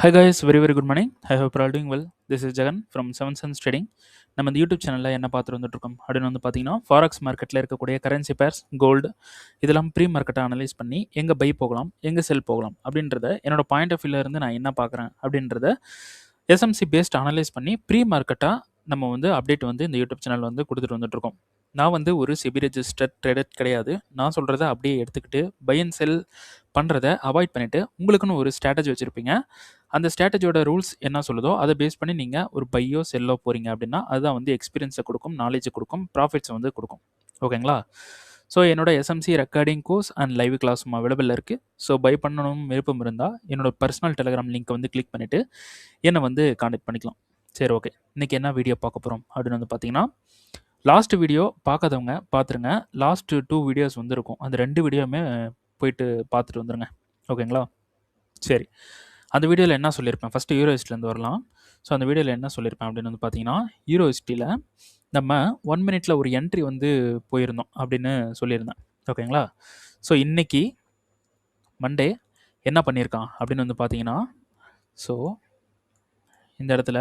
Hi guys, very good morning. I hope you're all doing well. This is Jagan from Seven Suns Trading. நம்ம இந்த YouTube சேனலில் என்ன பார்த்துட்டு வந்துட்டுருக்கோம் அப்படின்னு வந்து பார்த்தீங்கன்னா ஃபாரக்ஸ் மார்க்கெட்டில் இருக்கக்கூடிய கரன்சி பேர்ஸ் கோல்டு இதெல்லாம் ப்ரீ மார்க்கெட்டை அனலைஸ் பண்ணி எங்கே பை போகலாம் எங்கே செல் போகலாம் அப்படின்றத என்னோட பாயிண்ட் ஆஃப் வியூவில் இருந்து நான் என்ன பார்க்குறேன் அப்படின்றத எஸ்எம்சி பேஸ்ட் அனலைஸ் பண்ணி ப்ரீ மார்க்கெட்டாக நம்ம வந்து அப்டேட் வந்து இந்த யூடியூப் சேனல் வந்து கொடுத்துட்டு வந்துட்டுருக்கோம். நான் வந்து ஒரு செபி ரெஜிஸ்டர்ட் ட்ரேடர் கிடையாது. நான் சொல்கிறத அப்படியே எடுத்துக்கிட்டு பை அண்ட் செல் பண்ணுறத அவாய்ட் பண்ணிவிட்டு உங்களுக்குன்னு ஒரு ஸ்ட்ராட்டஜி வச்சுருப்பீங்க. அந்த ஸ்ட்ராட்டஜியோட ரூல்ஸ் என்ன சொல்லுதோ அதை பேஸ் பண்ணி நீங்கள் ஒரு பையோ செல்லோ போகிறீங்க அப்படின்னா அதுதான் வந்து எக்ஸ்பீரியன்ஸை கொடுக்கும், நாலேஜை கொடுக்கும், ப்ராஃபிட்ஸை வந்து கொடுக்கும். ஓகேங்களா? ஸோ என்னோட SMC recording course and live கிளாஸும் அவைலபிள் இருக்குது. ஸோ பை பண்ணணும் விருப்பம் இருந்தால் என்னோட பர்சனல் டெலிகிராம் லிங்க்கை வந்து கிளிக் பண்ணிவிட்டு என்னை வந்து கான்டெக்ட் பண்ணிக்கலாம். சரி, ஓகே. இன்றைக்கி என்ன வீடியோ பார்க்க போகிறோம் அப்படின்னு வந்து பார்த்தீங்கன்னா, லாஸ்ட் வீடியோ பார்க்காதவங்க பார்த்துருங்க. லாஸ்ட்டு 2 வீடியோஸ் வந்து இருக்கும். அந்த 2 வீடியோவுமே போயிட்டு பார்த்துட்டு வந்துடுங்க. ஓகேங்களா? சரி, அந்த வீடியோவில் என்ன சொல்லியிருப்பேன், ஃபஸ்ட்டு யூரோஹிஸ்ட்லேருந்து வரலாம். ஸோ அந்த வீடியோவில் என்ன சொல்லியிருப்பேன் அப்படின்னு வந்து பார்த்தீங்கன்னா, யூரோஹிஸ்டியில் நம்ம 1 மினிட்ல ஒரு என்ட்ரி வந்து போயிருந்தோம் அப்படின்னு சொல்லியிருந்தேன். ஓகேங்களா? ஸோ இன்றைக்கி மண்டே என்ன பண்ணியிருக்கான் அப்படின்னு வந்து பார்த்தீங்கன்னா, ஸோ இந்த இடத்துல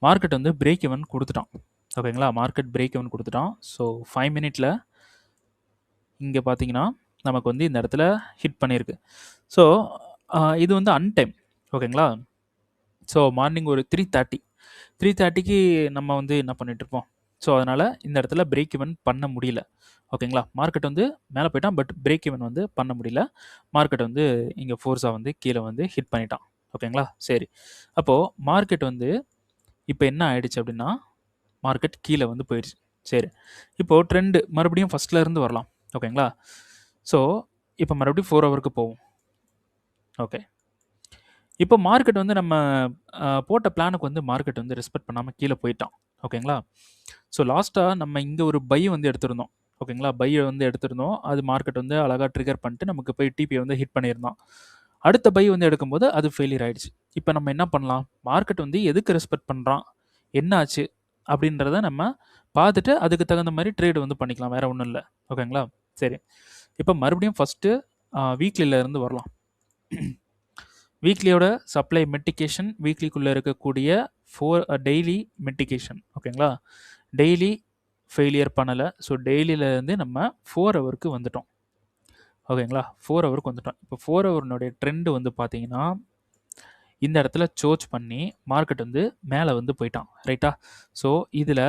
மார்க்கெட் வந்து பிரேக் ஈவன் கொடுத்துட்டான். ஓகேங்களா? மார்க்கெட் பிரேக் ஈவன் கொடுத்துட்டான். ஸோ 5 மினிட்ல இங்கே பார்த்தீங்கன்னா நமக்கு வந்து இந்த இடத்துல ஹிட் பண்ணியிருக்கு. ஸோ இது வந்து அன்டைம். ஓகேங்களா? ஸோ மார்னிங் ஒரு 3:30க்கு நம்ம வந்து என்ன பண்ணிகிட்ருப்போம். ஸோ அதனால் இந்த இடத்துல பிரேக் ஈவன் பண்ண முடியல. ஓகேங்களா? மார்க்கெட் வந்து மேலே போயிட்டான், பட் பிரேக் ஈவன் வந்து பண்ண முடியல. மார்க்கெட் வந்து இங்கே ஃபோர்ஸாக வந்து கீழே வந்து ஹிட் பண்ணிட்டான். ஓகேங்களா? சரி, அப்போது மார்க்கெட் வந்து இப்போ என்ன ஆயிடுச்சு அப்படின்னா, மார்க்கெட் கீழே வந்து போயிடுச்சு. சரி, இப்போது ட்ரெண்டு மறுபடியும் ஃபஸ்ட்லேருந்து வரலாம். ஓகேங்களா? ஸோ இப்போ மறுபடியும் 4 ஹவருக்கு போவோம். ஓகே, இப்போ மார்க்கெட் வந்து நம்ம போட்ட பிளானுக்கு வந்து மார்க்கெட் வந்து ரெஸ்பெக்ட் பண்ணாமல் கீழே போயிட்டான். ஓகேங்களா? ஸோ லாஸ்ட்டாக நம்ம இங்கே ஒரு பை வந்து எடுத்திருந்தோம். ஓகேங்களா? பையை வந்து எடுத்திருந்தோம். அது மார்க்கெட் வந்து அழகாக ட்ரிகர் பண்ணிட்டு நமக்கு போய் டிபியை வந்து ஹிட் பண்ணியிருந்தோம். அடுத்த பை வந்து எடுக்கும்போது அது ஃபெயிலியர் ஆகிடுச்சு. இப்போ நம்ம என்ன பண்ணலாம், மார்க்கெட் வந்து எதுக்கு ரெஸ்பெக்ட் பண்ணுறான், என்ன ஆச்சு அப்படின்றத நம்ம பார்த்துட்டு அதுக்கு தகுந்த மாதிரி ட்ரேடு வந்து பண்ணிக்கலாம். வேறு ஒன்றும் இல்லை. ஓகேங்களா? சரி, இப்போ மறுபடியும் ஃபஸ்ட்டு வீக்லியிலேருந்து வரலாம். வீக்லியோட சப்ளை மெட்டிகேஷன், வீக்லிக்குள்ளே இருக்கக்கூடிய டெய்லி மெட்டிகேஷன். ஓகேங்களா? டெய்லி ஃபெயிலியர் பண்ணலை. ஸோ டெய்லியிலேருந்து நம்ம 4 ஹவருக்கு வந்துட்டோம். ஓகேங்களா? 4 ஹவருக்கு வந்துட்டோம். இப்போ 4 ஹவர்னுடைய ட்ரெண்டு வந்து பார்த்தீங்கன்னா இந்த இடத்துல சோச் பண்ணி மார்க்கெட் வந்து மேலே வந்து போயிட்டான். ரைட்டா? ஸோ இதில்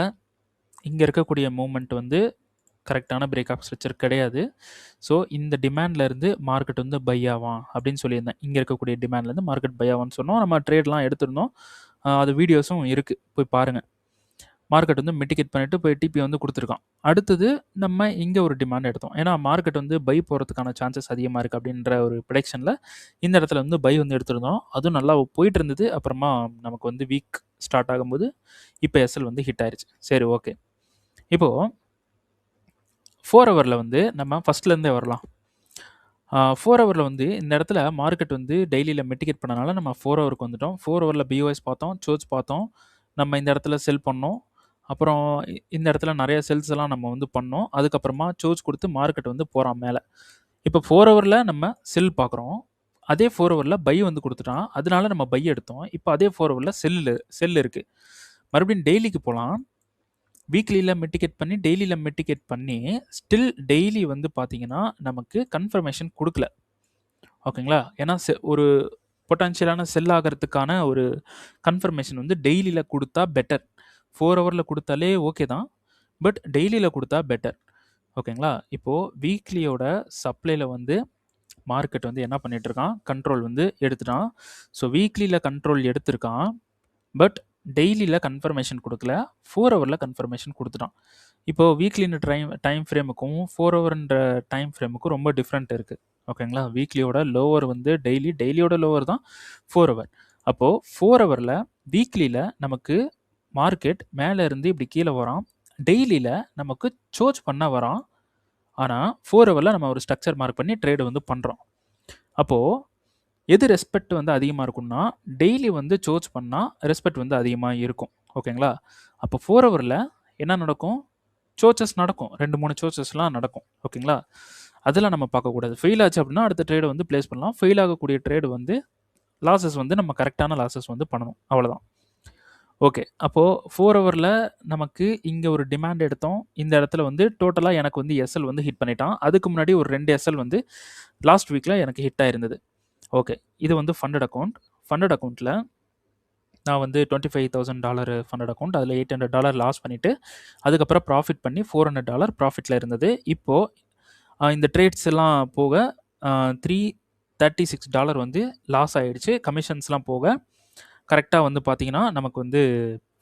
இங்கே இருக்கக்கூடிய மூமெண்ட் வந்து கரெக்டான பிரேக் ஆஃப் ஸ்ட்ரக்சர் கிடையாது. ஸோ இந்த டிமாண்ட்லேருந்து மார்க்கெட் வந்து பை ஆவான் அப்படின்னு சொல்லியிருந்தேன். இங்கே இருக்கக்கூடிய டிமாண்ட்லேருந்து மார்க்கெட் பை ஆவான்னு சொன்னோம். நம்ம ட்ரேட்லாம் எடுத்திருந்தோம். அது வீடியோஸும் இருக்குது, போய் பாருங்கள். மார்க்கெட் வந்து மிட்டிகேட் பண்ணிவிட்டு போய் டிபி வந்து கொடுத்துருக்கான். அடுத்தது நம்ம இங்கே ஒரு டிமாண்ட் எடுத்தோம். ஏன்னா மார்க்கெட் வந்து பை போகிறதுக்கான சான்சஸ் அதிகமாக இருக்குது அப்படின்ற ஒரு ப்ரெடிக்ஷனில் இந்த இடத்துல வந்து பை வந்து எடுத்திருந்தோம். அதுவும் நல்லா போயிட்டு இருந்தது. அப்புறமா நமக்கு வந்து வீக் ஸ்டார்ட் ஆகும்போது இப்போ எஸ்எல் வந்து ஹிட் ஆயிடுச்சு. சரி, ஓகே. இப்போது 4 ஹவரில் வந்து நம்ம ஃபஸ்ட்லேருந்தே வரலாம். 4 ஹவரில் வந்து இந்த இடத்துல மார்க்கெட் வந்து டெய்லியில் மிட்டிகேட் பண்ணனால நம்ம 4 ஹவருக்கு வந்துட்டோம். 4 ஹவரில் பிஓஎஸ் பார்த்தோம், சோச் பார்த்தோம், நம்ம இந்த இடத்துல செல் பண்ணோம். அப்புறம் இந்த இடத்துல நிறைய செல்ஸ் எல்லாம் நம்ம வந்து பண்ணோம். அதுக்கப்புறமா சோச் கொடுத்து மார்க்கெட் வந்து போகிறான் மேலே. இப்போ 4 ஹவரில் நம்ம செல் பார்க்குறோம். அதே 4 ஹவரில் பை வந்து கொடுத்துட்டான். அதனால நம்ம பை எடுத்தோம். இப்போ அதே 4 ஹவரில் செல் இருக்குது. மறுபடியும் டெய்லிக்கு போகலாம். வீக்லியில் மிட்டிகேட் பண்ணி டெய்லியில் மிட்டிகேட் பண்ணி ஸ்டில் டெய்லி வந்து பார்த்தீங்கன்னா நமக்கு கன்ஃபர்மேஷன் கொடுக்கல. ஓகேங்களா? ஏன்னா ஒரு பொட்டன்ஷியலான செல் ஆகிறதுக்கான ஒரு கன்ஃபர்மேஷன் வந்து டெய்லியில் கொடுத்தா பெட்டர். 4 ஹவரில் கொடுத்தாலே ஓகே தான், பட் டெய்லியில் கொடுத்தா பெட்டர். ஓகேங்களா? இப்போது வீக்லியோட சப்ளையில் வந்து மார்க்கெட் வந்து என்ன பண்ணிகிட்ருக்கான், கண்ட்ரோல் வந்து எடுத்துட்டான். ஸோ வீக்லியில் கண்ட்ரோல் எடுத்திருக்கான், பட் டெய்லியில் கன்ஃபர்மேஷன் கொடுக்கல. 4 ஹவரில் கன்ஃபர்மேஷன் கொடுத்துட்டான். இப்போது வீக்லின்ற டைம் ஃப்ரேமுக்கும் 4 ஹவர்ன்ற டைம் ஃப்ரேமுக்கும் ரொம்ப டிஃப்ரெண்ட் இருக்குது. ஓகேங்களா? வீக்லியோட லோவர் வந்து டெய்லியோட லோவர் தான் 4 ஹவர். அப்போது 4 ஹவரில் வீக்லியில் நமக்கு மார்க்கெட் மேலே இருந்து இப்படி கீழே வரான். டெய்லியில் நமக்கு சோச் பண்ண வரான். ஆனால் 4 ஹவரில் நம்ம ஒரு ஸ்ட்ரக்சர் மார்க் பண்ணி ட்ரேடு வந்து பண்ணுறோம். அப்போது எது ரெஸ்பெக்ட் வந்து அதிகமாக இருக்கும்னா டெய்லி வந்து சோச் பண்ணால் ரெஸ்பெக்ட் வந்து அதிகமாக இருக்கும். ஓகேங்களா? அப்போ 4 ஹவரில் என்ன நடக்கும், சோச்சஸ் நடக்கும், 2-3 சோச்சஸ்லாம் நடக்கும். ஓகேங்களா? அதெல்லாம் நம்ம பார்க்கக்கூடாது. ஃபெயில் ஆச்சு அப்படின்னா அடுத்த ட்ரேடு வந்து பிளேஸ் பண்ணலாம். ஃபெயில் ஆகக்கூடிய ட்ரேடு வந்து லாஸஸ் வந்து நம்ம கரெக்டான லாஸஸ் வந்து பண்ணணும், அவ்வளோதான். ஓகே, அப்போது 4 ஹவரில் நமக்கு இங்கே ஒரு டிமாண்ட் எடுத்தோம். இந்த இடத்துல வந்து டோட்டலாக எனக்கு வந்து எஸ்எல் வந்து ஹிட் பண்ணிட்டான். அதுக்கு முன்னாடி ஒரு 2 எஸ்எல் வந்து லாஸ்ட் வீக்கில் எனக்கு ஹிட் ஆயிருந்தது. ஓகே, இது வந்து ஃபண்டட் அக்கௌண்ட். ஃபண்டட் அக்கௌண்ட்டில் நான் வந்து $25,000 ஃபண்டட் அக்கௌண்ட். அதில் $800 லாஸ் பண்ணிவிட்டு அதுக்கப்புறம் ப்ராஃபிட் பண்ணி $400 ப்ராஃபிட்டில் இருந்தது. இப்போது இந்த ட்ரேட்ஸ் எல்லாம் போக $336 வந்து லாஸ் ஆகிடுச்சு. கமிஷன்ஸ்லாம் போக கரெக்டாக வந்து பார்த்தீங்கன்னா நமக்கு வந்து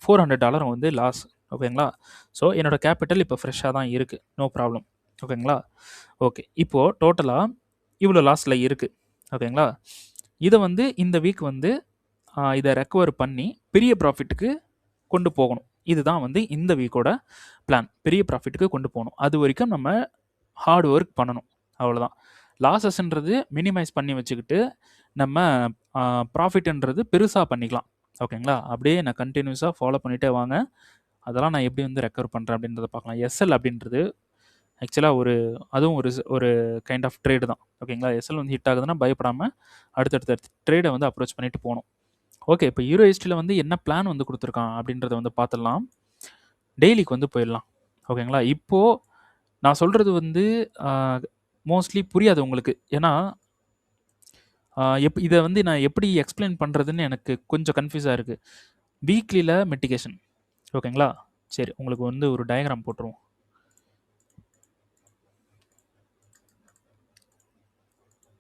$400 வந்து லாஸ். ஓகேங்களா? ஸோ என்னோடய கேபிட்டல் இப்போ ஃப்ரெஷ்ஷாக தான் இருக்குது, நோ ப்ராப்ளம். ஓகேங்களா? ஓகே, இப்போது டோட்டலாக இவ்வளோ லாஸில் இருக்குது. ஓகேங்களா? இதை வந்து இந்த வீக் வந்து இதை ரெக்கவர் பண்ணி பெரிய ப்ராஃபிட்டுக்கு கொண்டு போகணும். இதுதான் வந்து இந்த வீக்கோட பிளான். பெரிய ப்ராஃபிட்டுக்கு கொண்டு போகணும். அது வரைக்கும் நம்ம ஹார்ட் ஒர்க் பண்ணணும், அவ்வளோதான். லாஸஸ்ன்றது மினிமைஸ் பண்ணி வச்சுக்கிட்டு நம்ம ப்ராஃபிட்ன்றது பெருசாக பண்ணிக்கலாம். ஓகேங்களா? அப்படியே நான் கண்டினியூஸாக ஃபாலோ பண்ணிகிட்டே வாங்க. அதெல்லாம் நான் எப்படி வந்து ரெக்கவர் பண்ணுறேன் அப்படின்றத பார்க்கலாம். எஸ்எல் அப்படின்றது ஆக்சுவலாக அதுவும் ஒரு கைண்ட் ஆஃப் ட்ரேடு தான். ஓகேங்களா? எஸ்எல் வந்து ஹிட் ஆகுதுன்னா பயப்படாமல் அடுத்தடுத்த ட்ரேடை வந்து அப்ரோச் பண்ணிட்டு போகணும். ஓகே, இப்போ யூரோ ஹிஸ்ட்ரியில் வந்து என்ன பிளான் வந்து கொடுத்துருக்கான் அப்படின்றத வந்து பார்த்துடலாம். டெய்லிக்கு வந்து போயிடலாம். ஓகேங்களா? இப்போது நான் சொல்கிறது வந்து மோஸ்ட்லி புரியாது உங்களுக்கு. ஏன்னா இதை வந்து நான் எப்படி எக்ஸ்பிளைன் பண்ணுறதுன்னு எனக்கு கொஞ்சம் கன்ஃபியூஸாக இருக்குது. வீக்லியில் மிட்டிகேஷன். ஓகேங்களா? சரி, உங்களுக்கு வந்து ஒரு டயக்ராம் போட்டுருவோம்.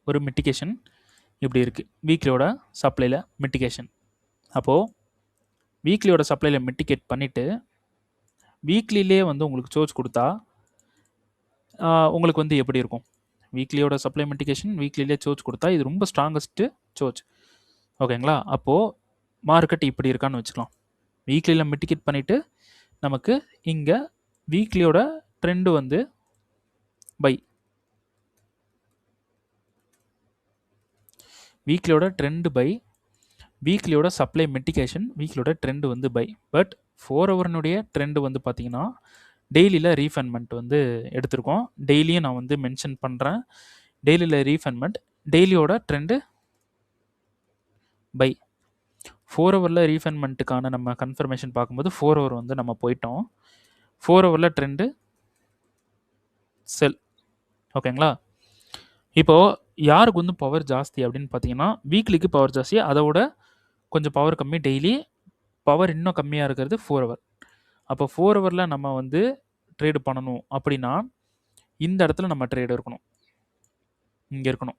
ஒரு மிட்டிகேஷன் இப்படி இருக்குது. வீக்லியோட சப்ளையில் மிட்டிகேஷன். அப்போது வீக்லியோட சப்ளையில் மிட்டிகேட் பண்ணிவிட்டு வீக்லிலே வந்து உங்களுக்கு சோர்ஸ் கொடுத்தா உங்களுக்கு வந்து எப்படி இருக்கும்? வீக்லியோட சப்ளை மிட்டிகேஷன் வீக்லிலே சோர்ஸ் கொடுத்தா இது ரொம்ப ஸ்ட்ராங்கஸ்ட்டு சோர்ஸ். ஓகேங்களா? அப்போது மார்க்கெட் இப்படி இருக்கான்னு வச்சுக்கலாம். வீக்லியில் மிட்டிகேட் பண்ணிவிட்டு நமக்கு இங்கே வீக்லியோட ட்ரெண்டு வந்து பை. வீக்லியோட ட்ரெண்டு பை, வீக்லியோட சப்ளை மிட்டிகேஷன், வீக்லியோட ட்ரெண்டு வந்து பை. பட் 4 ஹவர்னுடைய ட்ரெண்டு வந்து பார்த்திங்கன்னா டெய்லியில் ரீஃபண்ட்மெண்ட் வந்து எடுத்திருக்கோம். டெய்லியும் நான் வந்து மென்ஷன் பண்ணுறேன். டெய்லியில் ரீஃபண்ட்மெண்ட், டெய்லியோட ட்ரெண்டு பை. 4 ஹவரில் ரீஃபண்ட்மெண்ட்டுக்கான நம்ம கன்ஃபர்மேஷன் பார்க்கும்போது 4 ஹவர் வந்து நம்ம போயிட்டோம். 4 ஹவரில் ட்ரெண்டு செல். ஓகேங்களா? இப்போது யாருக்கு வந்து பவர் ஜாஸ்தி அப்படின்னு பார்த்தீங்கன்னா வீக்லிக்கு பவர் ஜாஸ்தி, அதோட கொஞ்சம் பவர் கம்மி. டெய்லி பவர் இன்னும் கம்மியாக இருக்கிறது 4 ஹவர். அப்போ 4 ஹவரில் நம்ம வந்து ட்ரேடு பண்ணணும் அப்படின்னா இந்த இடத்துல நம்ம ட்ரேடு இருக்கணும், இங்கே இருக்கணும்.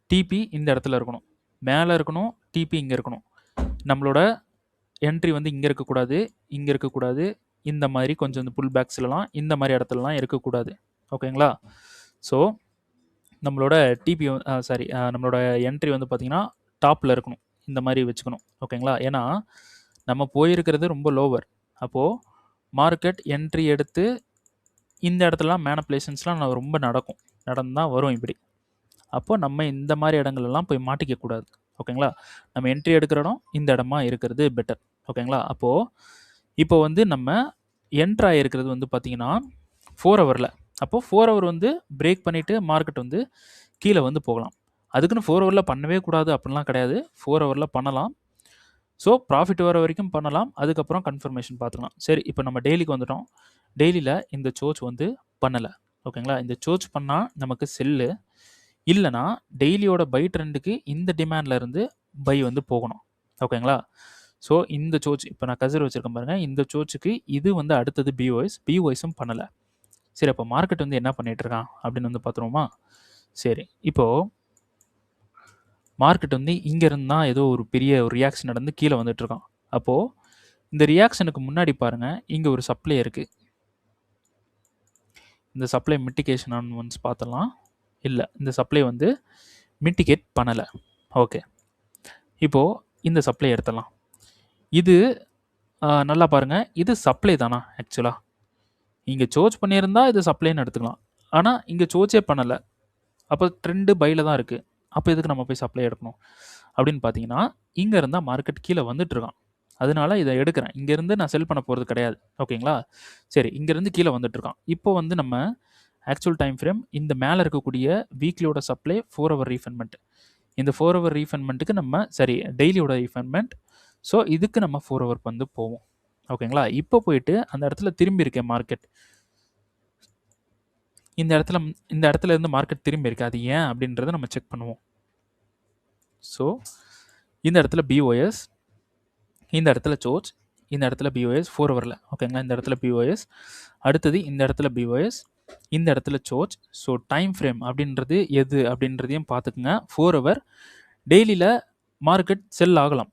டிபி இந்த இடத்துல இருக்கணும், மேலே இருக்கணும். டிபி இங்கே இருக்கணும். நம்மளோட என்ட்ரி வந்து இங்கே இருக்கக்கூடாது, இங்கே இருக்கக்கூடாது. இந்த மாதிரி கொஞ்சம் இந்த புல் பேக்ஸ்லாம் இந்த மாதிரி இடத்துலலாம் இருக்கக்கூடாது. ஓகேங்களா? ஸோ நம்மளோட டிபி நம்மளோட என்ட்ரி வந்து பார்த்திங்கன்னா டாப்பில் இருக்கணும், இந்த மாதிரி வச்சுக்கணும். ஓகேங்களா? ஏன்னா நம்ம போயிருக்கிறது ரொம்ப லோவர். அப்போது மார்க்கெட் என்ட்ரி எடுத்து இந்த இடத்துலலாம் மேனிப்புலேஷன்ஸ்லாம் ரொம்ப நடந்தால் வரும் இப்படி. அப்போது நம்ம இந்த மாதிரி இடங்கள்லாம் போய் மாட்டிக்கக்கூடாது. ஓகேங்களா? நம்ம என்ட்ரி எடுக்கிற இடம் இந்த இடமா இருக்கிறது பெட்டர். ஓகேங்களா? அப்போது இப்போ வந்து நம்ம என்ட்ரு ஆகிருக்கிறது வந்து பார்த்திங்கன்னா 4 ஹவரில். அப்போது 4 ஹவர் வந்து பிரேக் பண்ணிவிட்டு மார்க்கெட் வந்து கீழே வந்து போகலாம். அதுக்குன்னு 4 ஹவரில் பண்ணவே கூடாது அப்படின்லாம் கிடையாது. 4 ஹவரில் பண்ணலாம். ஸோ ப்ராஃபிட் வர வரைக்கும் பண்ணலாம். அதுக்கப்புறம் கன்ஃபர்மேஷன் பார்த்துக்கலாம். சரி, இப்போ நம்ம டெய்லிக்கு வந்துட்டோம். டெய்லியில் இந்த சோர்ஸ் வந்து பண்ணலை. ஓகேங்களா? இந்த சோர்ஸ் பண்ணால் நமக்கு செல்லு, இல்லைனா டெய்லியோட பை ட்ரெண்டுக்கு இந்த டிமாண்டில் இருந்து பை வந்து போகணும். ஓகேங்களா? ஸோ இந்த சோர்ஸ் இப்போ நான் கசர் வச்சுருக்கேன் பாருங்கள். இந்த சோர்ஸுக்கு இது வந்து அடுத்தது பிஒய்ஸும் பண்ணலை. சரி, அப்போ மார்க்கெட் வந்து என்ன பண்ணிகிட்ருக்கான் அப்படின்னு வந்து பார்த்துருவோமா? சரி, இப்போது மார்க்கெட் வந்து இங்கேருந்து தான் ஏதோ ஒரு பெரிய ஒரு ரியாக்ஷன் நடந்து கீழே வந்துட்டுருக்கான். அப்போது இந்த ரியாக்ஷனுக்கு முன்னாடி பாருங்கள், இங்கே ஒரு சப்ளை இருக்குது. இந்த சப்ளை மிட்டிகேஷன் ஆன் ஒன்ஸ் பார்த்தலாம். இல்லை, இந்த சப்ளை வந்து மிட்டிகேட் பண்ணலை. ஓகே, இப்போது இந்த சப்ளை எடுத்துடலாம். இது நல்லா பாருங்கள், இது சப்ளை தானா? ஆக்சுவலாக இங்கே சோர்ஸ் பண்ணியிருந்தா இது சப்ளைன்னு எடுத்துக்கலாம். ஆனால் இங்கே சோர்ஸே பண்ணலை. அப்போ ட்ரெண்டு பையில் தான் இருக்குது. அப்போ எதுக்கு நம்ம போய் சப்ளை எடுக்கணும் அப்படின்னு பார்த்தீங்கன்னா இங்கே இருந்தால் மார்க்கெட் கீழே வந்துட்டுருக்கான். அதனால இதை எடுக்கிறேன். இங்கேருந்து நான் செல் பண்ண போகிறது கிடையாது. ஓகேங்களா? சரி, இங்கேருந்து கீழே வந்துட்டுருக்கான். இப்போ வந்து நம்ம ஆக்சுவல் டைம் ஃப்ரேம் இந்த மேலே இருக்கக்கூடிய வீக்லியோட சப்ளை 4 ஹவர் ரீஃபண்ட்மெண்ட். இந்த 4 ஹவர் ரீஃபண்ட்மெண்ட்டுக்கு நம்ம டெய்லியோட ரீஃபண்ட்மெண்ட். ஸோ இதுக்கு நம்ம 4 ஹவர் வந்து போவோம். ஓகேங்களா? இப்போ போயிட்டு அந்த இடத்துல திரும்பி இருக்கேன் மார்க்கெட். இந்த இடத்துல இருந்து மார்க்கெட் திரும்பி இருக்கு. அது ஏன் அப்படின்றத நம்ம செக் பண்ணுவோம். ஸோ இந்த இடத்துல பிஓஎஸ், இந்த இடத்துல சோச், இந்த இடத்துல பிஓஎஸ் 4 ஹவரில். ஓகேங்களா? இந்த இடத்துல பிஓஎஸ், அடுத்தது இந்த இடத்துல பிஓஎஸ், இந்த இடத்துல சோச். ஸோ டைம் ஃப்ரேம் அப்படின்றது எது அப்படின்றதையும் பார்த்துக்குங்க. 4 ஹவர் டெய்லியில் மார்க்கெட் செல் ஆகலாம்,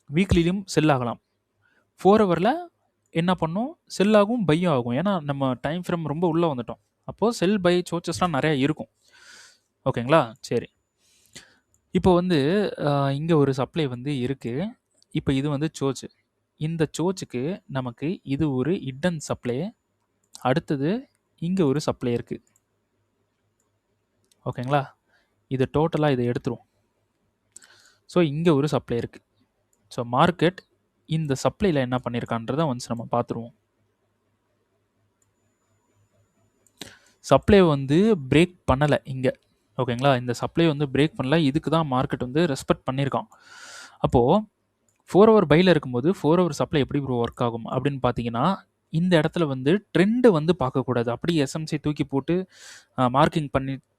வீக்லிலையும் செல் ஆகலாம். 4 ஹவரில் என்ன பண்ணும், செல் ஆகும், பையும் ஆகும். ஏன்னா நம்ம டைம் ஃப்ரேம் ரொம்ப உள்ளே வந்துட்டோம். அப்போது செல் பை சோச்சஸ்லாம் நிறையா இருக்கும். ஓகேங்களா? சரி, இப்போ வந்து இங்கே ஒரு சப்ளை வந்து இருக்குது. இப்போ இது வந்து சோச்சு. இந்த சோச்சுக்கு நமக்கு இது ஒரு ஹிடன் சப்ளை. அடுத்தது இங்கே ஒரு சப்ளை இருக்குது. ஓகேங்களா? இது டோட்டலாக இதை எடுத்துரும். ஸோ இங்கே ஒரு சப்ளை இருக்குது. ஸோ மார்க்கெட் இந்த சப்ளையில் என்ன பண்ணியிருக்கான்றதை ஒன்ஸ் நம்ம பார்த்துருவோம். சப்ளை வந்து பிரேக் பண்ணலை இங்கே. ஓகேங்களா? இந்த சப்ளை வந்து பிரேக் பண்ணல. இதுக்கு தான் மார்க்கெட் வந்து ரெஸ்பெக்ட் பண்ணியிருக்கான். அப்போது 4 ஹவர் பையில் இருக்கும்போது 4 ஹவர் சப்ளை எப்படி ஒர்க் ஆகும் அப்படின்னு பார்த்தீங்கன்னா, இந்த இடத்துல வந்து ட்ரெண்டு வந்து பார்க்கக்கூடாது. அப்படியே எஸ்எம்சி தூக்கி போட்டு மார்க்கிங்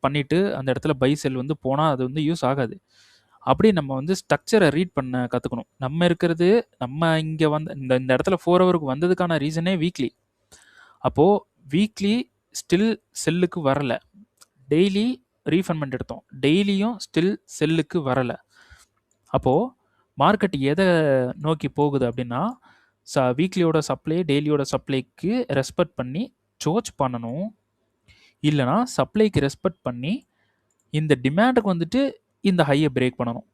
பண்ணிவிட்டு அந்த இடத்துல பை செல் வந்து போனால் அது வந்து யூஸ் ஆகாது. அப்படியே நம்ம வந்து ஸ்ட்ரக்சரை ரீட் பண்ண கற்றுக்கணும். நம்ம இங்கே வந்து இந்த இடத்துல 4 ஹவருக்கு வந்ததுக்கான ரீசனே வீக்லி. அப்போது வீக்லி ஸ்டில் செல்லுக்கு வரலை. டெய்லி ரீஃபண்ட்மெண்ட் எடுத்தோம், டெய்லியும் ஸ்டில் செல்லுக்கு வரலை. அப்போது மார்க்கெட் எதை நோக்கி போகுது அப்படின்னா, வீக்லியோட சப்ளை டெய்லியோட சப்ளைக்கு ரெஸ்பெக்ட் பண்ணி சோச் பண்ணணும். இல்லைனா சப்ளைக்கு ரெஸ்பெக்ட் பண்ணி இந்த டிமாண்டுக்கு வந்துட்டு இந்த ஹையை பிரேக் பண்ணணும்.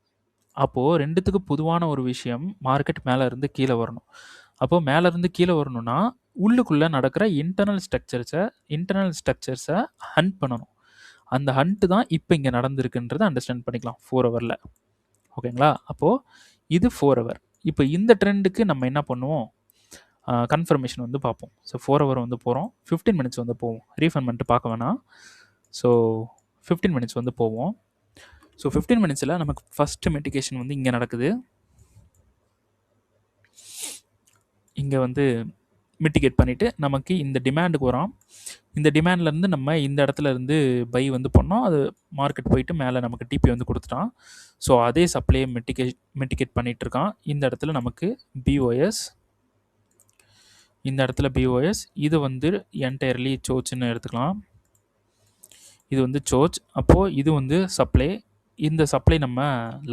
அப்போது ரெண்டுத்துக்கு பொதுவான ஒரு விஷயம், மார்க்கெட் மேலே இருந்து கீழே வரணும். அப்போது மேலே இருந்து கீழே வரணும்னா உள்ளுக்குள்ளே நடக்கிற இன்டர்னல் ஸ்ட்ரக்சர்ஸை ஹண்ட் பண்ணணும். அந்த ஹண்ட்டு தான் இப்போ இங்கே நடந்திருக்குன்றதை அண்டர்ஸ்டாண்ட் பண்ணிக்கலாம் 4 ஹவரில். ஓகேங்களா? அப்போது இது 4 ஹவர். இப்போ இந்த ட்ரெண்டுக்கு நம்ம என்ன பண்ணுவோம், கன்ஃபர்மேஷன் வந்து பார்ப்போம். ஸோ 4 ஹவர் வந்து போகிறோம், 15 மினிட்ஸ் வந்து போவோம். ரீஃபண்ட்மெண்ட்டு பார்க்க வேணாம். ஸோ 15 மினிட்ஸ் வந்து போவோம். ஸோ 15 மினிட்ஸில் நமக்கு ஃபஸ்ட்டு மிட்டிகேஷன் வந்து இங்கே நடக்குது. இங்கே வந்து மிட்டிகேட் பண்ணிவிட்டு நமக்கு இந்த டிமாண்டுக்கு வரோம். இந்த டிமாண்ட்லேருந்து நம்ம இந்த இடத்துல இருந்து பை வந்து பண்ணோம். அது மார்க்கெட் போயிட்டு மேலே நமக்கு டிபி வந்து கொடுத்துட்டான். ஸோ அதே சப்ளையை மிட்டிகேட் பண்ணிகிட்ருக்கான். இந்த இடத்துல நமக்கு பிஓஎஸ், இந்த இடத்துல பிஓஎஸ். இது வந்து என்டையர்லி சோச்சுன்னு எடுத்துக்கலாம். இது வந்து சோச். அப்போது இது வந்து சப்ளை. இந்த சப்ளை நம்ம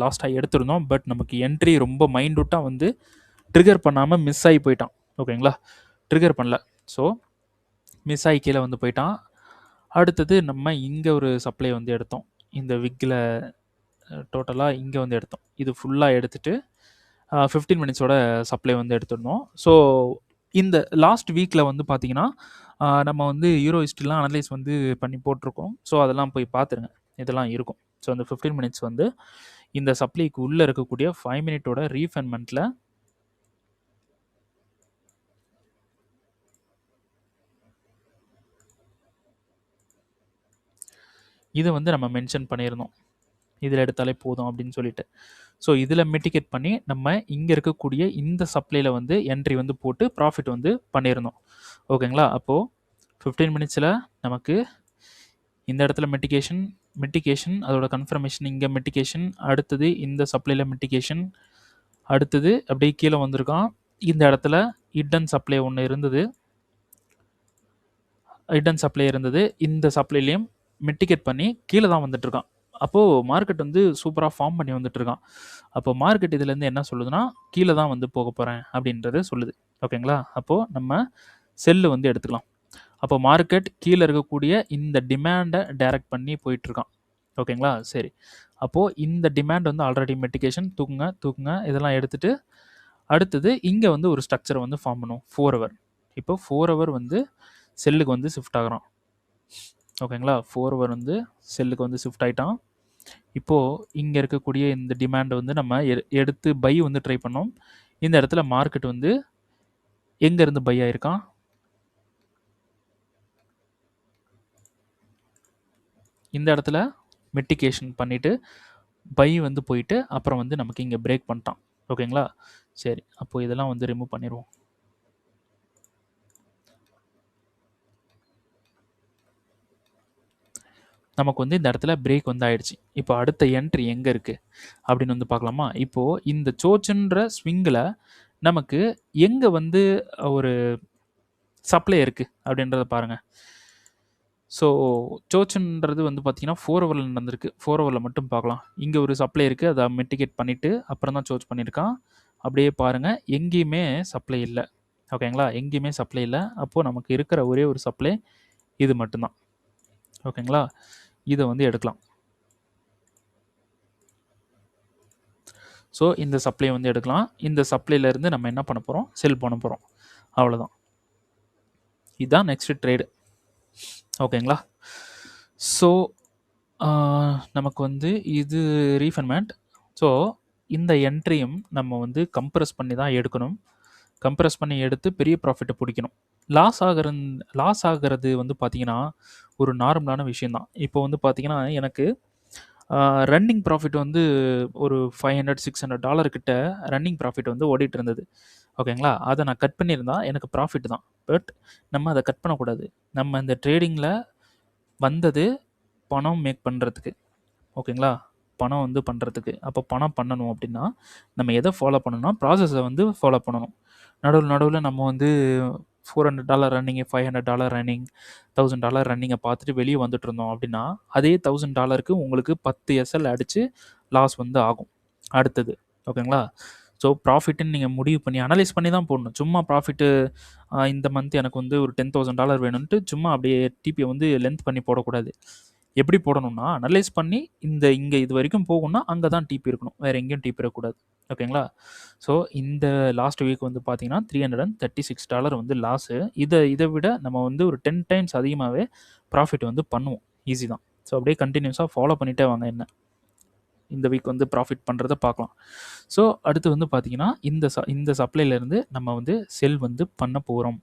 லாஸ்ட்டாக எடுத்துருந்தோம். பட் நமக்கு என்ட்ரி ரொம்ப மைண்ட்யூட்டாக வந்து ட்ரிகர் பண்ணாமல் மிஸ் ஆகி போயிட்டான். ஓகேங்களா? ட்ரிகர் பண்ணல. ஸோ மிஸ் ஆகி கீழே வந்து போயிட்டான். அடுத்தது நம்ம இங்கே ஒரு சப்ளை வந்து எடுத்தோம். இந்த விக்கில் டோட்டலாக இங்கே வந்து எடுத்தோம். இது ஃபுல்லாக எடுத்துகிட்டு 15 மினிட்ஸோட சப்ளை வந்து எடுத்துருந்தோம். ஸோ இந்த லாஸ்ட் வீக்கில் வந்து பார்த்திங்கன்னா நம்ம வந்து யூரோ ஹிஸ்ட்ரிலாம் அனலைஸ் வந்து பண்ணி போட்டிருக்கோம். ஸோ அதெல்லாம் போய் பார்த்துருங்க, இதெல்லாம் இருக்கும். ஸோ அந்த 15 மினிட்ஸ் வந்து இந்த சப்ளைக்கு உள்ளே இருக்கக்கூடிய 5 மினிட்டோட ரீஃபண்ட்மெண்ட்டில் இதை வந்து நம்ம மென்ஷன் பண்ணியிருந்தோம். இதில் எடுத்தாலே போதும் அப்படின்னு சொல்லிட்டு. ஸோ இதில் மிட்டிகேட் பண்ணி நம்ம இங்கே இருக்கக்கூடிய இந்த சப்ளையில் வந்து என்ட்ரி வந்து போட்டு ப்ராஃபிட் வந்து பண்ணியிருந்தோம். ஓகேங்களா? அப்போது 15 மினிட்ஸில் நமக்கு இந்த இடத்துல மிட்டிகேஷன் அதோட கன்ஃபர்மேஷன், இங்கே மிட்டிகேஷன், அடுத்தது இந்த சப்ளையில் மிட்டிகேஷன், அடுத்தது அப்படியே கீழே வந்திருக்கான். இந்த இடத்துல ஹிடன் சப்ளை ஒன்று இருந்தது. இந்த சப்ளைலையும் மிட்டிகேட் பண்ணி கீழே தான் வந்துட்டுருக்கான். அப்போது மார்க்கெட் வந்து சூப்பராக ஃபார்ம் பண்ணி வந்துட்டுருக்கான். அப்போ மார்க்கெட் இதுலேருந்து என்ன சொல்லுதுன்னா, கீழே தான் வந்து போக போகிறேன் அப்படின்றது சொல்லுது. ஓகேங்களா? அப்போது நம்ம செல்லு வந்து எடுத்துக்கலாம். அப்போ மார்க்கெட் கீழே இருக்கக்கூடிய இந்த டிமாண்டை டைரக்ட் பண்ணி போயிட்டுருக்கான். ஓகேங்களா? சரி, அப்போது இந்த டிமாண்ட் வந்து ஆல்ரெடி மிட்டிகேஷன் தூக்குங்க இதெல்லாம் எடுத்துகிட்டு அடுத்தது இங்கே வந்து ஒரு ஸ்ட்ரக்சரை வந்து ஃபார்ம் பண்ணும் 4 ஹவர். இப்போ 4 ஹவர் வந்து செல்லுக்கு வந்து ஷிஃப்ட் ஆகிறான். ஓகேங்களா? 4 ஹவர் வந்து செல்லுக்கு வந்து ஷிஃப்ட் ஆகிட்டான். இப்போது இங்கே இருக்கக்கூடிய இந்த டிமாண்டை வந்து நம்ம எடுத்து பை வந்து ட்ரை பண்ணோம். இந்த இடத்துல மார்க்கெட் வந்து எங்கேருந்து பை ஆயிருக்கான், இந்த இடத்துல மிட்டிகேஷன் பண்ணிவிட்டு பை வந்து போயிட்டு அப்புறம் வந்து நமக்கு இங்கே பிரேக் பண்ணிட்டான். ஓகேங்களா? சரி, அப்போ இதெல்லாம் வந்து ரிமூவ் பண்ணிடுவோம். நமக்கு வந்து இந்த இடத்துல பிரேக் வந்து ஆயிடுச்சு. இப்போ அடுத்த என்ட்ரி எங்கே இருக்குது அப்படின்னு வந்து பார்க்கலாமா? இப்போது இந்த சோச்சுன்ற ஸ்விங்கில் நமக்கு எங்கே வந்து ஒரு சப்ளை இருக்குது அப்படின்றத பாருங்கள். ஸோ சோச்சுன்றது வந்து பார்த்தீங்கன்னா 4 ஹவரில் நடந்திருக்கு. 4 ஹவரில் மட்டும் பார்க்கலாம். இங்கே ஒரு சப்ளை இருக்குது, அதை மிட்டிகேட் பண்ணிவிட்டு அப்புறம் தான் சோச் பண்ணியிருக்கான். அப்படியே பாருங்கள், எங்கேயுமே சப்ளை இல்லை. ஓகேங்களா? எங்கேயுமே சப்ளை இல்லை. அப்போது நமக்கு இருக்கிற ஒரே ஒரு சப்ளை இது மட்டும்தான். ஓகேங்களா? இதை வந்து எடுக்கலாம். ஸோ இந்த சப்ளை வந்து எடுக்கலாம். இந்த சப்ளைலேருந்து நம்ம என்ன பண்ண போகிறோம்? செல் பண்ண போகிறோம். அவ்வளோதான். இதுதான் நெக்ஸ்ட் ட்ரேடு. ஓகேங்களா? ஸோ நமக்கு வந்து இது ரீஃபர்மெண்ட். ஸோ இந்த என்ட்ரியும் நம்ம வந்து கம்ப்ரஸ் பண்ணி தான் எடுக்கணும். கம்ப்ரஸ் பண்ணி எடுத்து பெரிய ப்ராஃபிட்டை பிடிக்கணும். லாஸ் ஆகிறது வந்து பார்த்திங்கன்னா ஒரு நார்மலான விஷயந்தான். இப்போ வந்து பார்த்திங்கன்னா எனக்கு ரன்னிங் ப்ராஃபிட் வந்து ஒரு $500-600 கிட்ட ரன்னிங் ப்ராஃபிட் வந்து ஓடிட்டு இருந்தது. ஓகேங்களா? அதை நான் கட் பண்ணியிருந்தா எனக்கு ப்ராஃபிட் தான். பட் நம்ம அதை கட் பண்ணக்கூடாது. நம்ம இந்த ட்ரேடிங்கில் வந்தது பணம் மேக் பண்ணுறதுக்கு. ஓகேங்களா? பணம் வந்து பண்ணுறதுக்கு. அப்போ பணம் பண்ணணும் அப்படின்னா நம்ம எதை ஃபாலோ பண்ணணும்னா ப்ராசஸை வந்து ஃபாலோ பண்ணணும். நடுவில் நம்ம வந்து $400 ரன்னிங், $500 ரன்னிங், $1000 ரன்னிங்கை பார்த்துட்டு வெளியே வந்துட்டு இருந்தோம் அப்படின்னா அதே $1000க்கு உங்களுக்கு 10 SL அடித்து லாஸ் வந்து ஆகும் அடுத்தது. ஓகேங்களா? ஸோ ப்ராஃபிட்டுன்னு நீங்கள் முடிவு பண்ணி அனலைஸ் பண்ணி தான் போடணும். சும்மா ப்ராஃபிட்டு இந்த மந்த் எனக்கு வந்து ஒரு $10,000 வேணும்ன்ட்டு சும்மா அப்படியே டிபியை வந்து லென்த் பண்ணி போடக்கூடாது. எப்படி போடணும்னா அனலைஸ் பண்ணி இங்கே இது வரைக்கும் போகணும்னா அங்கே தான் டிபி இருக்கணும், வேறு எங்கேயும் டிபி இருக்கக்கூடாது. ஓகேங்களா? ஸோ இந்த லாஸ்ட் வீக் வந்து பார்த்தீங்கன்னா $336 வந்து லாஸு. இதை விட நம்ம வந்து ஒரு 10 டைம்ஸ் அதிகமாகவே ப்ராஃபிட் வந்து பண்ணுவோம். ஈஸி தான். ஸோ அப்படியே கண்டினியூஸாக ஃபாலோ பண்ணிகிட்டே வாங்க. என்ன இந்த வீக் வந்து ப்ராஃபிட் பண்ணுறதை பார்க்கலாம். ஸோ அடுத்து வந்து பார்த்திங்கன்னா இந்த சப்ளைலேருந்து நம்ம வந்து செல் வந்து பண்ண போகிறோம்.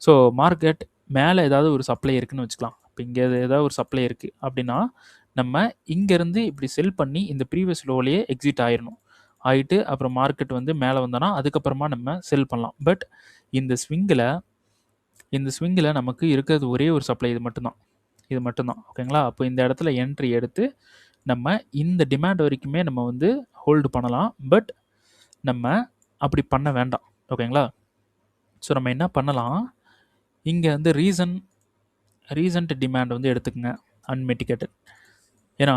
ஸோ மார்க்கெட் மேலே ஏதாவது ஒரு சப்ளை இருக்குதுன்னு வச்சுக்கலாம். இப்போ இங்கே ஏதாவது ஒரு சப்ளை இருக்குது அப்படின்னா நம்ம இங்கேருந்து இப்படி செல் பண்ணி இந்த ப்ரீவியஸ் லோலேயே எக்ஸிட் ஆயிடணும். ஆகிட்டு அப்புறம் மார்க்கெட் வந்து மேலே வந்தோன்னா அதுக்கப்புறமா நம்ம செல் பண்ணலாம். பட் இந்த ஸ்விங்கில் நமக்கு இருக்கிறது ஒரே ஒரு சப்ளை இது மட்டும்தான். ஓகேங்களா? அப்போ இந்த இடத்துல என்ட்ரி எடுத்து நம்ம இந்த டிமாண்ட் வரைக்குமே நம்ம வந்து ஹோல்டு பண்ணலாம். பட் நம்ம அப்படி பண்ண வேண்டாம். ஓகேங்களா? ஸோ நம்ம என்ன பண்ணலாம், இங்கே வந்து ரீசன்ட் டிமாண்ட் வந்து எடுத்துக்கங்க அன்மிட்டிகேட்டட். ஏன்னா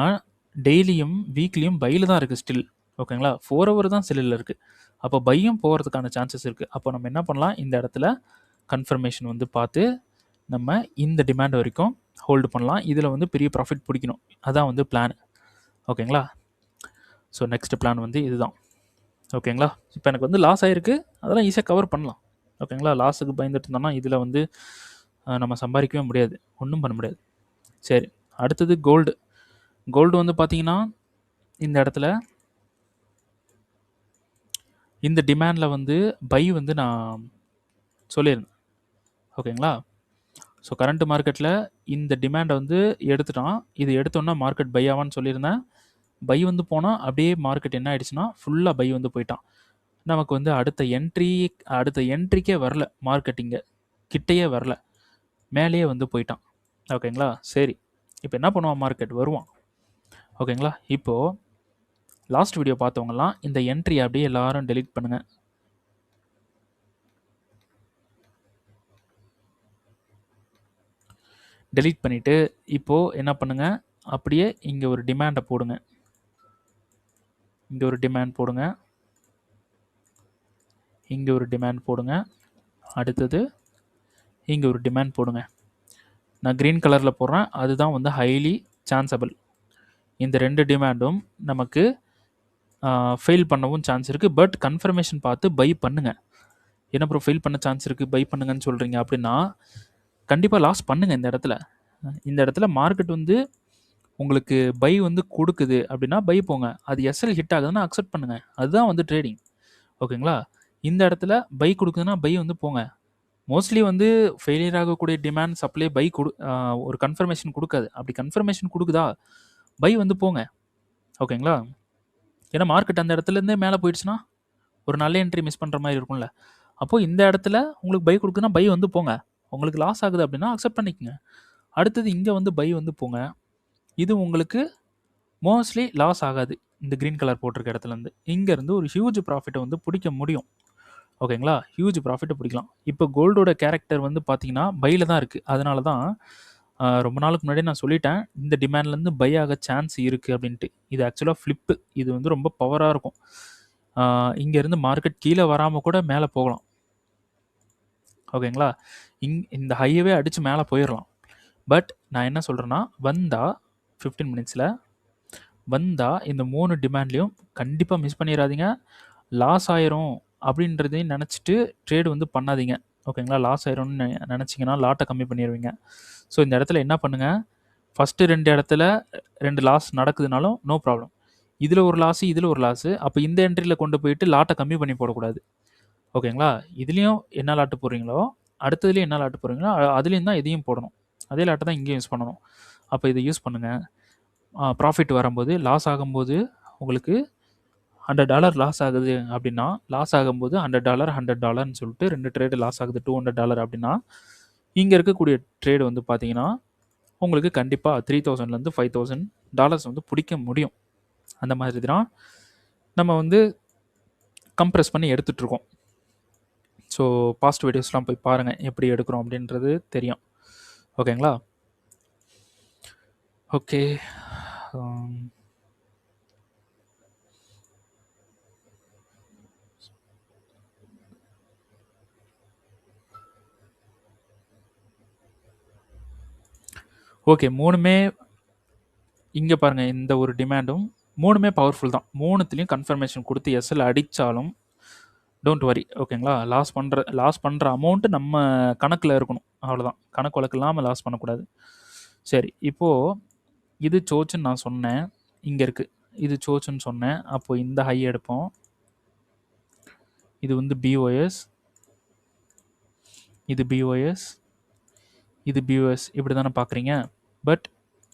டெய்லியும் வீக்லியும் பையில் தான் இருக்குது ஸ்டில். ஓகேங்களா? 4 ஹவர் தான் செல்லில் இருக்குது. அப்போ பையும் போகிறதுக்கான சான்சஸ் இருக்குது. அப்போ நம்ம என்ன பண்ணலாம், இந்த இடத்துல கன்ஃபர்மேஷன் வந்து பார்த்து நம்ம இந்த டிமாண்ட் வரைக்கும் ஹோல்டு பண்ணலாம். இதில் வந்து பெரிய ப்ராஃபிட் பிடிக்கணும். அதான் வந்து பிளான். ஓகேங்களா? ஸோ நெக்ஸ்ட் பிளான் வந்து இதுதான். ஓகேங்களா? இப்போ எனக்கு வந்து லாஸ் ஆகிருக்கு, அதெல்லாம் ஈஸியாக கவர் பண்ணலாம். ஓகேங்களா? லாஸுக்கு பயந்துட்டு இருந்தோம்னா இதில் வந்து நம்ம சம்பாதிக்கவே முடியாது, ஒன்றும் பண்ண முடியாது. சரி, அடுத்தது கோல்டு வந்து பார்த்தீங்கன்னா இந்த இடத்துல இந்த டிமாண்டில் வந்து பை வந்து நான் சொல்லியிருந்தேன். ஓகேங்களா? ஸோ கரண்ட் மார்க்கெட்டில் இந்த டிமாண்டை வந்து எடுத்துட்டான். இது எடுத்தோன்னா மார்க்கெட் பை ஆவான்னு சொல்லியிருந்தேன். பை வந்து போனால் அப்படியே மார்க்கெட் என்ன ஆயிடுச்சுன்னா ஃபுல்லாக பை வந்து போயிட்டான். நமக்கு வந்து அடுத்த என்ட்ரிக்கே வரல, மார்க்கெட்டிங்க கிட்டையே வரல, மேலேயே வந்து போயிட்டான். ஓகேங்களா? சரி, இப்போ என்ன பண்ணுவான், மார்க்கெட் வருவான். ஓகேங்களா? இப்போது லாஸ்ட் வீடியோ பார்த்தவங்கலாம் இந்த என்ட்ரி அப்படியே எல்லாரும் டெலீட் பண்ணுங்கள். டெலீட் பண்ணிவிட்டு இப்போது என்ன பண்ணுங்கள், அப்படியே இங்கே ஒரு டிமாண்டை போடுங்க. இங்கே ஒரு டிமாண்ட் போடுங்க. இங்கே ஒரு டிமாண்ட் போடுங்க. அடுத்தது இங்கே ஒரு டிமாண்ட் போடுங்க. நான் க்ரீன் கலரில் போடுறேன், அதுதான் வந்து ஹைலி சான்சபிள். இந்த 2 டிமாண்டும் நமக்கு ஃபெயில் பண்ணவும் சான்ஸ் இருக்குது. பட் கன்ஃபர்மேஷன் பார்த்து பை பண்ணுங்கள். என்ன ப்ரோ ஃபெயில் பண்ண சான்ஸ் இருக்குது, பை பண்ணுங்கன்னு சொல்கிறீங்க அப்படின்னா கண்டிப்பாக லாஸ் பண்ணுங்கள். இந்த இடத்துல மார்க்கெட் வந்து உங்களுக்கு பை வந்து கொடுக்குது அப்படின்னா பை போங்க. அது எஸ்எல் ஹிட் ஆகுதுன்னா அக்செப்ட் பண்ணுங்கள். அதுதான் வந்து ட்ரேடிங். ஓகேங்களா? இந்த இடத்துல பை கொடுக்குதுன்னா பை வந்து போங்க. மோஸ்ட்லி வந்து ஃபெயிலியர் ஆகக்கூடிய டிமாண்ட் சப்ளை பை ஒரு கன்ஃபர்மேஷன் கொடுக்காது. அப்படி கன்ஃபர்மேஷன் கொடுக்குதா பை வந்து போங்க. ஓகேங்களா? ஏன்னா மார்க்கெட் அந்த இடத்துலேருந்தே மேலே போயிடுச்சுன்னா ஒரு நல்ல என்ட்ரி மிஸ் பண்ணுற மாதிரி இருக்கும்ல. அப்போது இந்த இடத்துல உங்களுக்கு பை கொடுக்குதுன்னா பை வந்து போங்க. உங்களுக்கு லாஸ் ஆகுது அப்படின்னா அக்செப்ட் பண்ணிக்கங்க. அடுத்தது இங்கே வந்து பை வந்து போங்க. இது உங்களுக்கு மோஸ்ட்லி லாஸ் ஆகாது. இந்த க்ரீன் கலர் போட்டிருக்க இடத்துலேருந்து இங்கேருந்து ஒரு ஹியூஜ் ப்ராஃபிட்டை வந்து பிடிக்க முடியும். ஓகேங்களா? ஹியூஜ் ப்ராஃபிட்டை பிடிக்கலாம். இப்போ கோல்டோட கேரக்டர் வந்து பார்த்தீங்கன்னா பையில் தான் இருக்குது. அதனால தான் ரொம்ப நாளுக்கு முன்னாடியே நான் சொல்லிட்டேன், இந்த டிமாண்ட்லேருந்து பை ஆக சான்ஸ் இருக்குது அப்படின்ட்டு. இது ஆக்சுவலாக ஃப்ளிப்பு. இது வந்து ரொம்ப பவராக இருக்கும். இங்கேருந்து மார்க்கெட் கீழே வராமல் கூட மேலே போகலாம். ஓகேங்களா? இந்த ஹையவே அடித்து மேலே போயிடலாம். பட் நான் என்ன சொல்கிறேன்னா, வந்தால் 15 மினிட்ஸில் வந்தால் இந்த 3 டிமாண்ட்லேயும் கண்டிப்பாக மிஸ் பண்ணிடாதீங்க. லாஸ் ஆயிரும் அப்படின்றதையும் நினச்சிட்டு ட்ரேடு வந்து பண்ணாதீங்க. ஓகேங்களா? லாஸ் ஆயிரும்னு நினச்சிங்கன்னா லாட்டை கம்மி பண்ணிடுவீங்க. ஸோ இந்த இடத்துல என்ன பண்ணுங்கள், ஃபஸ்ட்டு 2 இடத்துல 2 லாஸ் நடக்குதுனாலும் நோ ப்ராப்ளம். இதில் ஒரு லாஸு, இதில் ஒரு லாஸு. அப்போ இந்த என்ட்ரியில் கொண்டு போயிட்டு லாட்டை கம்மி பண்ணி போடக்கூடாது. ஓகேங்களா? இதுலேயும் என்ன லாட்டு போடுறீங்களோ, அடுத்ததுலேயும் என்ன லாட்டு போடுறீங்களோ, அதுலேயும் தான் இதையும் போடணும். அதே லாட்டை தான் இங்கேயும் யூஸ் பண்ணணும். அப்போ இதை யூஸ் பண்ணுங்கள். ப்ராஃபிட் வரும்போது, லாஸ் ஆகும்போது உங்களுக்கு $100 லாஸ் ஆகுது அப்படின்னா, லாஸ் ஆகும்போது $100 $100ன்னு சொல்லிட்டு 2 ட்ரேடு லாஸ் ஆகுது $200 அப்படின்னா, இங்கே இருக்கக்கூடிய ட்ரேடு வந்து பார்த்தீங்கன்னா, உங்களுக்கு கண்டிப்பாக $3000லேருந்து $5000 வந்து பிடிக்க முடியும். அந்த மாதிரி தான் நம்ம வந்து கம்ப்ரெஸ் பண்ணி எடுத்துகிட்ருக்கோம். ஸோ பாஸ்ட் வீடியோஸ்லாம் போய் பாருங்கள், எப்படி எடுக்கிறோம் அப்படின்றது தெரியும். ஓகேங்களா? ஓகே. ஓகே, மூணுமே இங்கே பாருங்கள், இந்த ஒரு டிமாண்டும் மூணுமே பவர்ஃபுல் தான். மூணுத்துலேயும் கன்ஃபர்மேஷன் கொடுத்து எஸ்எல் அடித்தாலும் டோன்ட் வரி. ஓகேங்களா? லாஸ் பண்ணுற அமௌண்ட்டு நம்ம கணக்கில் இருக்கணும். அவ்வளோதான். கணக்கு வழக்கு இல்லாமல் லாஸ் பண்ணக்கூடாது. சரி, இப்போது இது சோச்சுன்னு நான் சொன்னேன். இங்கே இருக்குது, இது சோச்சுன்னு சொன்னேன். அப்போது இந்த ஹை எடுப்போம். இது வந்து பிஓஎஸ், இது பிஓஎஸ், இது பிஓஎஸ். இப்படி தானே பார்க்குறீங்க. பட்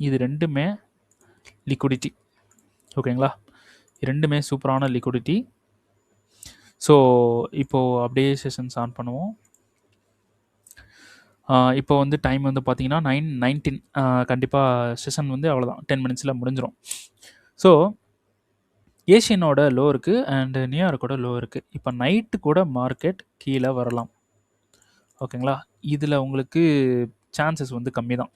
இது ரெண்டுமே லிக்விடிட்டி. ஓகேங்களா? ரெண்டுமே சூப்பரான லிக்விடிட்டி. ஸோ இப்போது அப்படியே செஷன்ஸ் ஆன் பண்ணுவோம். இப்போ வந்து டைம் வந்து பார்த்தீங்கன்னா 9:19. கண்டிப்பாக செஷன் வந்து அவ்வளோதான், 10 மினிட்ஸில் முடிஞ்சிடும். ஸோ ஏஷியனோட லோ இருக்குது அண்டு நியூயார்க்கோட லோ இருக்குது. இப்போ நைட்டு கூட மார்க்கெட் கீழே வரலாம். ஓகேங்களா? இதில் உங்களுக்கு சான்சஸ் வந்து கம்மி தான்.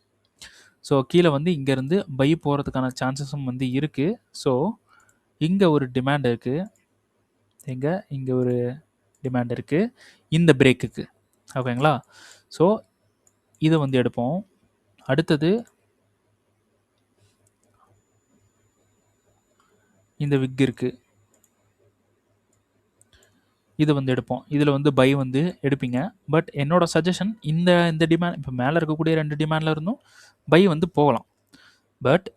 ஸோ கீழே வந்து இங்கேருந்து பை போகிறதுக்கான சான்சஸும் வந்து இருக்குது. ஸோ இங்கே ஒரு டிமாண்ட் இருக்குது, இங்கே ஒரு டிமாண்ட் இருக்குது இந்த பிரேக்குக்கு. ஓகேங்களா? ஸோ இதை வந்து எடுப்போம். அடுத்தது இந்த விக் இருக்குது, இதை வந்து எடுப்போம். இதில் வந்து பை வந்து எடுப்பீங்க. பட் என்னோட சஜஷன், இந்த டிமாண்ட் இப்போ மேலே இருக்கக்கூடிய 2 டிமாண்டில் இருந்தும் பை வந்து போகலாம். பட்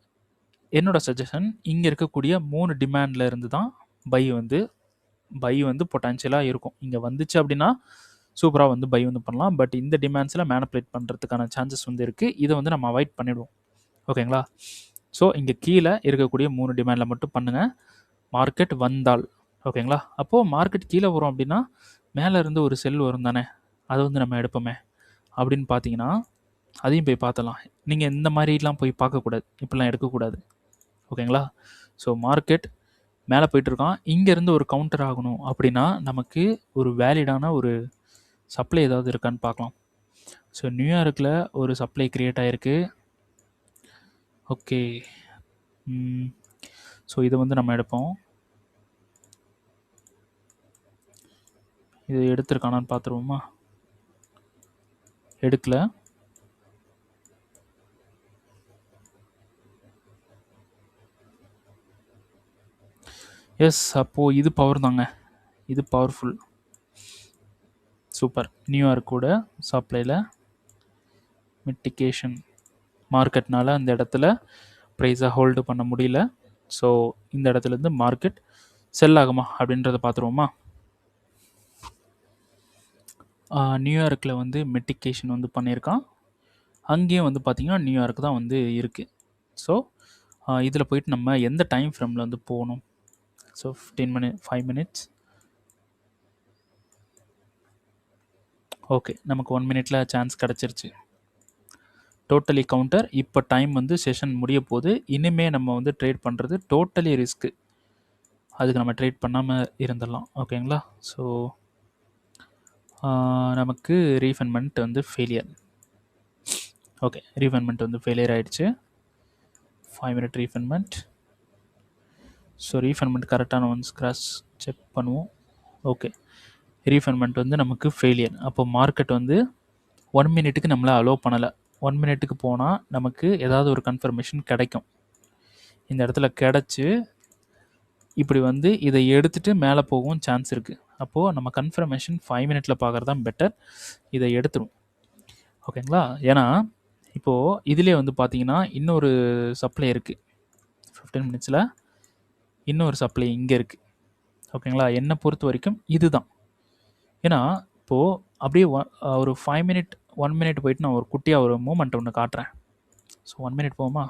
என்னோட சஜஷன், இங்கே இருக்கக்கூடிய 3 டிமாண்டில் இருந்து தான் பை வந்து பொட்டன்ஷியலாக இருக்கும். இங்கே வந்துச்சு அப்படின்னா சூப்பராக வந்து பை வந்து பண்ணலாம். பட் இந்த டிமாண்ட்ஸில் மேனிப்புலேட் பண்ணுறதுக்கான சான்சஸ் வந்து இருக்குது. இதை வந்து நம்ம அவாய்ட் பண்ணிவிடுவோம். ஓகேங்களா? ஸோ இங்கே கீழே இருக்கக்கூடிய 3 டிமாண்டில் மட்டும் பண்ணுங்கள். மார்க்கெட் வந்தால் ஓகேங்களா? அப்போது மார்க்கெட் கீழே வரும் அப்படின்னா மேலே இருந்து ஒரு செல் வரும் தானே, அதை வந்து நம்ம எடுப்போமே அப்படின்னு பார்த்தீங்கன்னா அதையும் போய் பார்த்தலாம். நீங்கள் இந்த மாதிரிலாம் போய் பார்க்கக்கூடாது, இப்படிலாம் எடுக்கக்கூடாது. ஓகேங்களா? ஸோ மார்க்கெட் மேலே போயிட்டுருக்கான், இங்கேருந்து ஒரு கவுண்டர் ஆகணும் அப்படின்னா நமக்கு ஒரு வேலிடான ஒரு சப்ளை ஏதாவது இருக்கான்னு பார்க்கலாம். ஸோ நியூயார்க்கில் ஒரு சப்ளை க்ரியேட் ஆகிருக்கு. ஓகே. ஸோ இதை வந்து நம்ம எடுப்போம். இது எடுத்துருக்கானான்னு பார்த்துருவோமா? எடுக்கல. எஸ், அப்போது இது பவர் தாங்க, இது பவர்ஃபுல். சூப்பர். நியூயார்க்கோட சப்ளையில் மிட்டிகேஷன் மார்க்கெட்னால் அந்த இடத்துல ப்ரைஸை ஹோல்டு பண்ண முடியல. ஸோ இந்த இடத்துலேருந்து மார்க்கெட் செல் ஆகுமா அப்படின்றத பார்த்துருவோமா? நியூயார்க்கில் வந்து மிட்டிகேஷன் வந்து பண்ணியிருக்கான். அங்கேயும் வந்து பார்த்திங்கன்னா நியூயார்க் தான் வந்து இருக்குது. ஸோ இதில் போயிட்டு நம்ம எந்த டைம் ஃப்ரேமில் வந்து போகணும். So 5 minutes. ஓகே, நமக்கு 1 மினிட்ல சான்ஸ் கிடச்சிருச்சு. Totally counter. இப்போ டைம் வந்து செஷன் முடிய போது. இனிமேல் நம்ம வந்து ட்ரேட் பண்ணுறது டோட்டலி ரிஸ்க்கு. அதுக்கு நம்ம ட்ரேட் பண்ணாமல் இருந்துடலாம். ஓகேங்களா? ஸோ நமக்கு ரீஃபண்ட்மெண்ட் வந்து ஃபெயிலியர். ஓகே, ரீஃபண்ட்மெண்ட் வந்து ஃபெயிலியர் ஆகிடுச்சு. 5 மினிட் ரீஃபண்ட்மெண்ட். ஸோ ரீஃபண்ட்மெண்ட் கரெக்டான ஒன்ஸ் கிராஸ் செக் பண்ணுவோம். ஓகே, ரீஃபண்ட்மெண்ட் வந்து நமக்கு ஃபெயிலியர். அப்போ மார்க்கெட் வந்து 1 மினிட்டுக்கு நம்மளை அலோவ் பண்ணலை. 1 மினிட்டுக்கு போனால் நமக்கு ஏதாவது ஒரு கன்ஃபர்மேஷன் கிடைக்கும். இந்த இடத்துல கிடச்சி இப்படி வந்து இதை எடுத்துகிட்டு மேலே போகவும் சான்ஸ் இருக்குது. அப்போது நம்ம கன்ஃபர்மேஷன் 5 மினிட்டில் பார்க்குறது தான் பெட்டர். இதை எடுத்துரும். ஓகேங்களா? ஏன்னா இப்போது இதிலே வந்து பார்த்தீங்கன்னா இன்னொரு சப்ளை இருக்குது. 15 மினிட்ஸில் இன்னொரு சப்ளை இங்கே இருக்குது. ஓகேங்களா? என்னை பொறுத்த வரைக்கும் இதுதான். ஏன்னா இப்போது அப்படியே ஒரு 5 மினிட் 1 மினிட் போயிட்டு நான் ஒரு குட்டியாக ஒரு மூமெண்ட் ஒன்று காட்டுறேன். ஸோ 1 மினிட் போகுமா?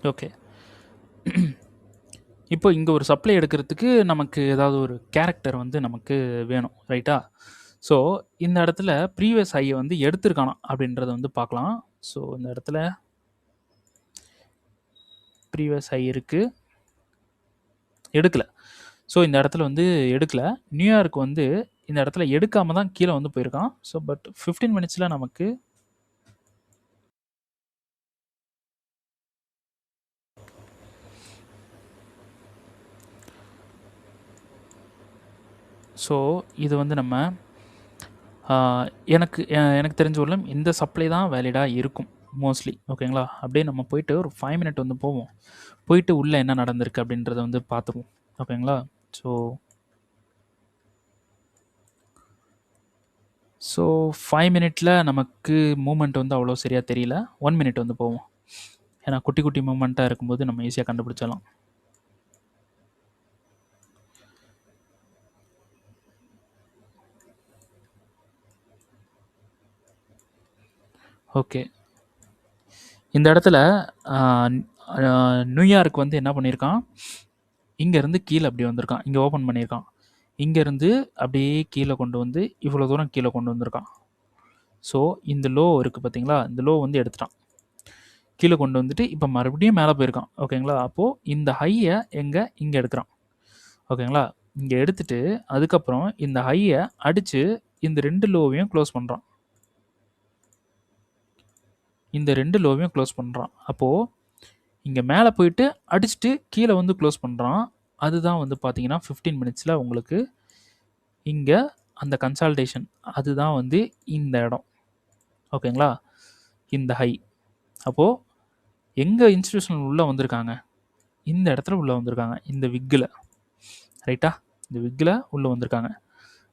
ஓகே, இப்போ இங்கே ஒரு சப்ளை எடுக்கிறதுக்கு நமக்கு ஏதாவது ஒரு கேரக்டர் வந்து நமக்கு வேணும், ரைட்டா? ஸோ இந்த இடத்துல ப்ரீவியஸ் ஹையை வந்து எடுத்திருக்கானா அப்படின்றத வந்து பார்க்கலாம். ஸோ இந்த இடத்துல ப்ரீவியஸ் ஹை இருக்குது, எடுக்கலை. ஸோ இந்த இடத்துல வந்து எடுக்கலை. நியூயார்க் வந்து இந்த இடத்துல எடுக்காமல் தான் கீழே வந்து போயிருக்கான். ஸோ பட் 15 மினிட்ஸில் நமக்கு ஸோ இது வந்து நம்ம எனக்கு தெரிஞ்ச வரலும் இந்த சப்ளை தான் வேலிடாக இருக்கும் மோஸ்ட்லி. ஓகேங்களா? அப்படியே நம்ம போயிட்டு ஒரு 5 மினிட் வந்து போவோம். போயிட்டு உள்ளே என்ன நடந்திருக்கு அப்படின்றத வந்து பார்த்துருவோம். ஓகேங்களா? ஸோ 5 மினிட்டில் நமக்கு மூமெண்ட் வந்து அவ்வளோ சரியாக தெரியல. 1 மினிட் வந்து போவோம். ஏன்னா குட்டி குட்டி மூமெண்ட்டாக இருக்கும்போது நம்ம ஈஸியாக கண்டுபிடிச்சிடலாம். ஓகே, இந்த இடத்துல நியூயார்க் வந்து என்ன பண்ணியிருக்கான், இங்கேருந்து கீழே அப்படி வந்திருக்கான். இங்கே ஓப்பன் பண்ணியிருக்கான். இங்கேருந்து அப்படியே கீழே கொண்டு வந்து இவ்வளோ தூரம் கீழே கொண்டு வந்திருக்கான். ஸோ இந்த லோ இருக்குது பார்த்தீங்களா? இந்த லோ வந்து எடுத்துட்டான். கீழே கொண்டு வந்துட்டு இப்போ மறுபடியும் மேலே போயிருக்கான். ஓகேங்களா? அப்போது இந்த ஹையை இங்கே எடுக்கிறான். ஓகேங்களா? இங்கே எடுத்துட்டு அதுக்கப்புறம் இந்த ஹையை அடித்து இந்த 2 லோவையும் க்ளோஸ் பண்ணுறான். இந்த 2 லோவையும் க்ளோஸ் பண்ணுறான். அப்போது இங்கே மேலே போயிட்டு அடிச்சுட்டு கீழே வந்து க்ளோஸ் பண்ணுறான். அதுதான் வந்து பார்த்தீங்கன்னா 15 மினிட்ஸில் உங்களுக்கு இங்கே அந்த கன்சால்டேஷன், அதுதான் வந்து இந்த இடம். ஓகேங்களா? இந்த ஹை. அப்போது எங்கே இன்ஸ்டிடியூஷனல் உள்ளே வந்திருக்காங்க, இந்த இடத்துல உள்ளே வந்திருக்காங்க, இந்த விக்கில், ரைட்டா? இந்த விக்கில் உள்ளே வந்திருக்காங்க.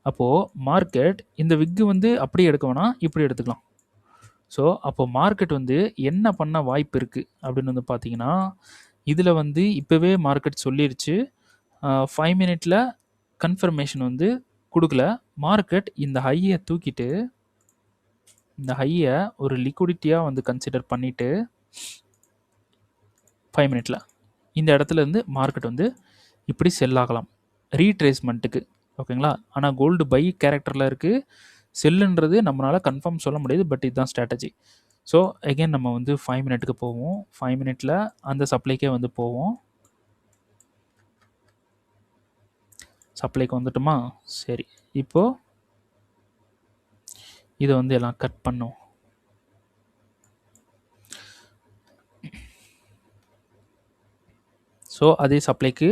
அப்போது மார்க்கெட் இந்த விக்கு வந்து அப்படியே எடுக்க வேணாம், இப்படி எடுத்துக்கலாம். ஸோ அப்போ மார்க்கெட் வந்து என்ன பண்ண வாய்ப்பு இருக்குது அப்படின்னு வந்து பார்த்தீங்கன்னா, இதில் வந்து இப்போவே மார்க்கெட் சொல்லிருச்சு 5 மினிட்டில் கன்ஃபர்மேஷன் வந்து கொடுக்கல. மார்க்கெட் இந்த ஹையை தூக்கிட்டு இந்த ஹையை ஒரு லிக்விடிட்டியாக வந்து கன்சிடர் பண்ணிவிட்டு 5 மினிட்டில் இந்த இடத்துல இருந்து மார்க்கெட் வந்து இப்படி செல் ஆகலாம் ரீட்ரேஸ்மெண்ட்டுக்கு. ஓகேங்களா? ஆனால் கோல்டு பை கேரக்டரில் இருக்குது. செல்லுன்றது நம்மளால் கன்ஃபார்ம் சொல்ல முடியாது. பட் இதுதான் ஸ்ட்ராட்டஜி. ஸோ அகெயின் நம்ம வந்து 5 மினிட்டுக்கு போவோம். 5 மினிட்டில் அந்த சப்ளைக்கே வந்து போவோம். சப்ளைக்கு வந்துட்டுமா? சரி, இப்போது இதை வந்து எல்லாம் கட் பண்ணும். ஸோ அதே சப்ளைக்கு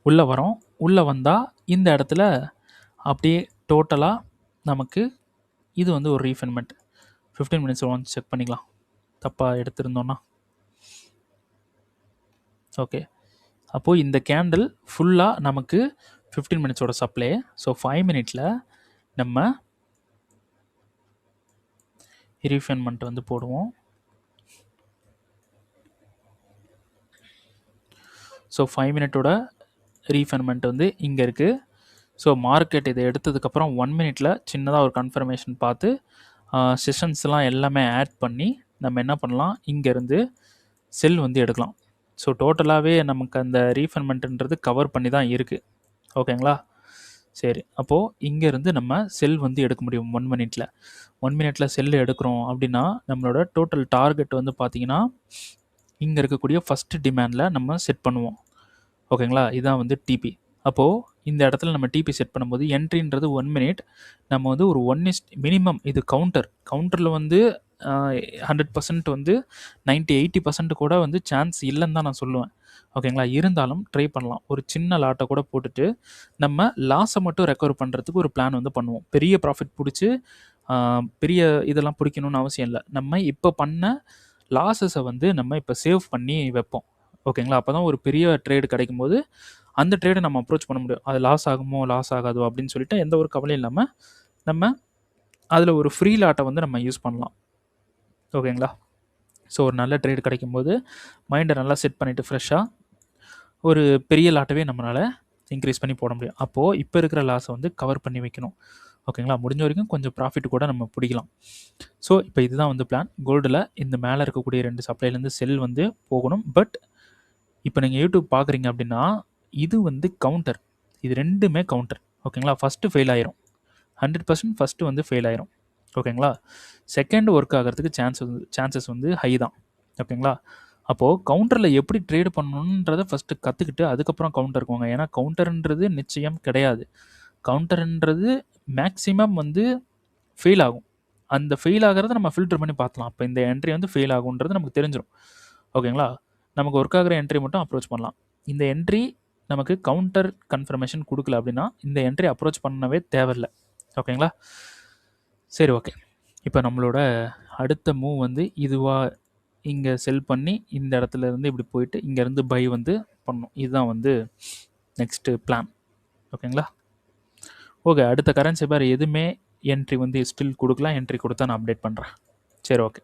உள்ளே வரோம். உள்ளே வந்தால் இந்த இடத்துல அப்படியே டோட்டலாக நமக்கு இது வந்து ஒரு ரீஃபண்ட்மெண்ட். 15 மினிட்ஸ் ஒன்ஸ் செக் பண்ணிக்கலாம், தப்பாக எடுத்திருந்தோன்னா. ஓகே, அப்போது இந்த கேண்டில் ஃபுல்லாக நமக்கு 15 மினிட்ஸோட சப்ளை. ஸோ 5 மினிட்ஸில் நம்ம ரீஃபைன்மெண்ட் வந்து போடுவோம். ஸோ 5 மினிட்டோட ரீஃபைன்மெண்ட் வந்து இங்கே இருக்குது. ஸோ மார்க்கெட் இதை எடுத்ததுக்கப்புறம் 1 மினிட்ல சின்னதாக ஒரு கன்ஃபர்மேஷன் பார்த்து செஷன்ஸ்லாம் எல்லாமே ஆட் பண்ணி நம்ம என்ன பண்ணலாம், இங்கேருந்து செல் வந்து எடுக்கலாம். ஸோ டோட்டலாகவே நமக்கு அந்த ரீஃபைன்மெண்ட்டுன்றது கவர் பண்ணி தான் இருக்குது. ஓகேங்களா? சரி, அப்போது இங்கேருந்து நம்ம செல் வந்து எடுக்க முடியும் 1 மினிட்ல. 1 மினிட்ல செல் எடுக்கிறோம் அப்படின்னா நம்மளோட டோட்டல் டார்கெட் வந்து பார்த்திங்கன்னா இங்கே இருக்கக்கூடிய ஃபஸ்ட்டு டிமாண்டில் நம்ம செட் பண்ணுவோம். ஓகேங்களா? இதுதான் வந்து டிபி. அப்போது இந்த இடத்துல நம்ம டிபி செட் பண்ணும்போது என்ட்ரின்றது 1 மினிட், நம்ம வந்து ஒரு மினிமம் இது கவுண்டரில் வந்து 100% வந்து 90-80% கூட வந்து சான்ஸ் இல்லைன்னு தான் நான் சொல்லுவேன். ஓகேங்களா? இருந்தாலும் ட்ரை பண்ணலாம். ஒரு சின்ன லாட்டை கூட போட்டுட்டு நம்ம லாஸை மட்டும் ரெக்கவர் பண்ணுறதுக்கு ஒரு பிளான் வந்து பண்ணுவோம். பெரிய ப்ராஃபிட் பிடிச்சி பெரிய இதெல்லாம் பிடிக்கணும்னு அவசியம் இல்லை. நம்ம இப்போ பண்ண லாஸஸை வந்து நம்ம இப்போ சேவ் பண்ணி வைப்போம். ஓகேங்களா? அப்போ தான் ஒரு பெரிய ட்ரேடு கிடைக்கும்போது அந்த ட்ரேடை நம்ம அப்ரோச் பண்ண முடியும். அது லாஸ் ஆகுமோ லாஸ் ஆகாதோ அப்படின்னு சொல்லிட்டு எந்த ஒரு கவலையும் இல்லாமல் நம்ம அதில் ஒரு ஃப்ரீ லாட்டை வந்து நம்ம யூஸ் பண்ணலாம். ஓகேங்களா? ஸோ ஒரு நல்ல ட்ரேடு கிடைக்கும்போது மைண்டை நல்லா செட் பண்ணிவிட்டு ஃப்ரெஷ்ஷாக ஒரு பெரிய லாட்டவே நம்மளால் இன்க்ரீஸ் பண்ணி போட முடியும். அப்போது இப்போ இருக்கிற லாஸை வந்து கவர் பண்ணி வைக்கணும். ஓகேங்களா? முடிஞ்ச வரைக்கும் கொஞ்சம் ப்ராஃபிட் கூட நம்ம பிடிக்கலாம். ஸோ இப்போ இதுதான் வந்து பிளான். கோல்டில் இந்த மேலே இருக்கக்கூடிய 2 சப்ளைலேருந்து செல் வந்து போகணும். பட் இப்போ நீங்கள் யூடியூப் பார்க்குறீங்க அப்படின்னா இது வந்து கவுண்டர், இது ரெண்டுமே கவுண்டர். ஓகேங்களா? ஃபஸ்ட்டு ஃபெயில் ஆயிரும், 100% ஃபஸ்ட்டு வந்து ஃபெயில் ஆயிரும். ஓகேங்களா? செகண்ட் ஒர்க் ஆகிறதுக்கு சான்சஸ் வந்து ஹை தான். ஓகேங்களா? அப்போது கவுண்டரில் எப்படி ட்ரேடு பண்ணணுன்றதை ஃபஸ்ட்டு கற்றுக்கிட்டு அதுக்கப்புறம் கவுண்டருக்கு வாங்க. ஏன்னா கவுண்டர்ன்றது நிச்சயம் கிடையாது. கவுண்டர்ன்றது மேக்ஸிமம் வந்து ஃபெயில் ஆகும். அந்த ஃபெயில் ஆகிறத நம்ம ஃபில்டர் பண்ணி பார்க்கலாம். அப்போ இந்த என்ட்ரி வந்து ஃபெயில் ஆகுன்றது நமக்கு தெரிஞ்சிடும். ஓகேங்களா? நமக்கு ஒர்க் ஆகிற என்ட்ரி மட்டும் அப்ரோச் பண்ணலாம். இந்த என்ட்ரி நமக்கு கவுண்டர் கன்ஃபர்மேஷன் கொடுக்கல அப்படின்னா இந்த என்ட்ரி அப்ரோச் பண்ணவே தேவையில்லை. ஓகேங்களா? சரி, ஓகே. இப்போ நம்மளோட அடுத்த மூவ் வந்து இதுவாக இங்கே செல் பண்ணி இந்த இடத்துல இருந்து இப்படி போயிட்டு இங்கேருந்து பை வந்து பண்ணணும். இதுதான் வந்து நெக்ஸ்ட்டு பிளான். ஓகேங்களா? ஓகே, அடுத்த கரன்சி பேர் எதுவுமே என்ட்ரி வந்து ஸ்டில் கொடுக்கலாம். என்ட்ரி கொடுத்தா நான் அப்டேட் பண்ணுறேன். சரி, ஓகே.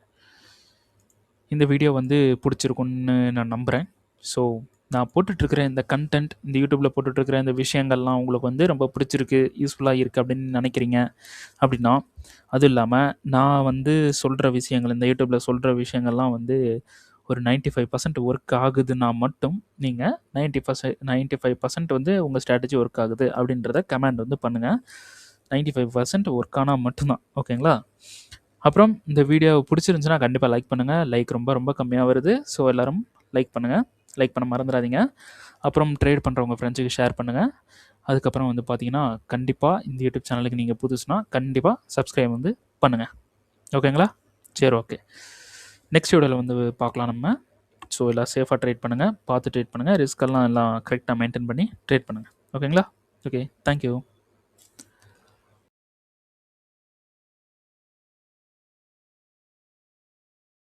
இந்த வீடியோ வந்து பிடிச்சிருக்குன்னு நான் நம்புகிறேன். ஸோ நான் போட்டுட்ருக்கிற இந்த கண்டென்ட், இந்த யூடியூப்பில் போட்டுட்ருக்கிற இந்த விஷயங்கள்லாம் உங்களுக்கு வந்து ரொம்ப பிடிச்சிருக்கு, யூஸ்ஃபுல்லாக இருக்குது அப்படின்னு நினைக்கிறீங்க அப்படின்னா, அதுவும் இல்லாமல் நான் வந்து சொல்கிற விஷயங்கள், இந்த யூடியூப்பில் சொல்கிற விஷயங்கள்லாம் வந்து ஒரு 95% ஒர்க் ஆகுதுன்னா மட்டும் நீங்கள் 95% வந்து உங்கள் ஸ்ட்ராட்டஜி ஒர்க் ஆகுது அப்படின்றத கமெண்ட் வந்து பண்ணுங்கள். 95% ஒர்க் ஆனால் மட்டும்தான். ஓகேங்களா? அப்புறம் இந்த வீடியோ பிடிச்சிருந்துச்சுன்னா கண்டிப்பாக லைக் பண்ணுங்கள். லைக் ரொம்ப கம்மியாக வருது. ஸோ எல்லோரும் லைக் பண்ணுங்கள். லைக் பண்ண மறந்துடாதீங்க. அப்புறம் ட்ரேட் பண்ணுறவங்க ஃப்ரெண்ட்ஸுக்கு ஷேர் பண்ணுங்கள். அதுக்கப்புறம் வந்து பார்த்தீங்கன்னா கண்டிப்பாக இந்த யூடியூப் சேனலுக்கு நீங்கள் புதுசுனா கண்டிப்பாக சப்ஸ்கிரைப் வந்து பண்ணுங்கள். ஓகேங்களா? சரி, ஓகே. நெக்ஸ்ட் வீடியோவில் வந்து பார்க்கலாம் நம்ம. ஸோ எல்லாம் சேஃபாக ட்ரேட் பண்ணுங்கள், பார்த்து ட்ரேட் பண்ணுங்கள், ரிஸ்கெல்லாம் எல்லாம் கரெக்டாக மெயின்டைன் பண்ணி ட்ரேட் பண்ணுங்கள். ஓகேங்களா? Okay, thank you.